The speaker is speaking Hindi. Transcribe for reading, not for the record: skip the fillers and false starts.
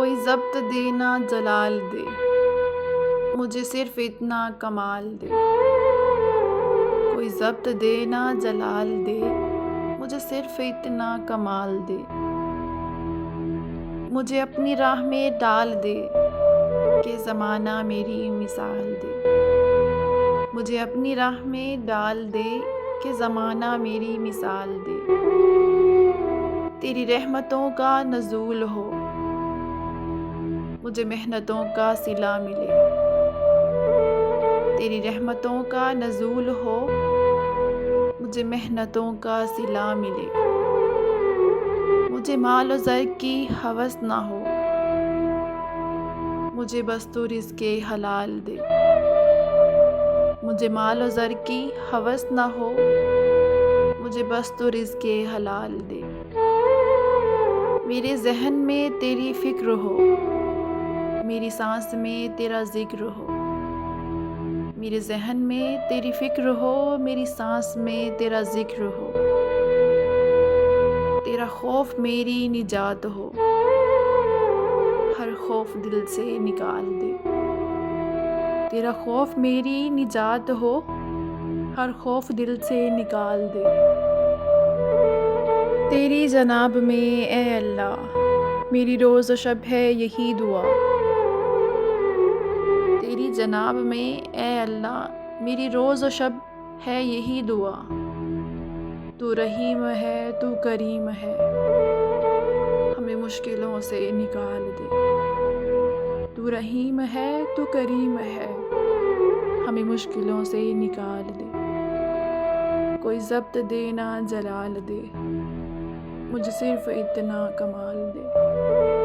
कोई ज़ब्त दे ना जलाल दे, मुझे सिर्फ इतना कमाल दे। कोई ज़ब्त दे ना जलाल दे, मुझे सिर्फ इतना कमाल दे। मुझे अपनी राह में डाल दे कि ज़माना मेरी मिसाल दे। मुझे अपनी राह में डाल दे कि ज़माना मेरी मिसाल दे। तेरी रहमतों का नज़ूल हो, मुझे मेहनतों का सिला मिले। तेरी रहमतों का नज़ूल हो, मुझे मेहनतों का सिला मिले। मुझे माल और ज़र की हवस ना हो, मुझे बस तू रिज़्क़े हलाल दे। मुझे माल और ज़र की हवस ना हो, मुझे बस तू रिज़्क़े हलाल दे। मेरे ज़हन में तेरी फ़िक्र हो, मेरी सांस में तेरा ज़िक्र हो। मेरे ज़हन में तेरी फ़िक्र हो, मेरी सांस में तेरा ज़िक्र हो। तेरा खौफ मेरी निजात हो, हर खौफ दिल से निकाल दे। तेरा खौफ मेरी निजात हो, हर खौफ दिल से निकाल दे। तेरी जनाब में ए अल्लाह, मेरी रोज़ व शब है यही दुआ। तेरी जनाब में ए अल्लाह, मेरी रोज़ व शब है यही दुआ। तू रहीम है, तू करीम है, हमें मुश्किलों से निकाल दे। तू रहीम है, तू करीम है, हमें मुश्किलों से निकाल दे। कोई ज़ब्त दे ना जलाल दे, मुझे सिर्फ इतना कमाल दे।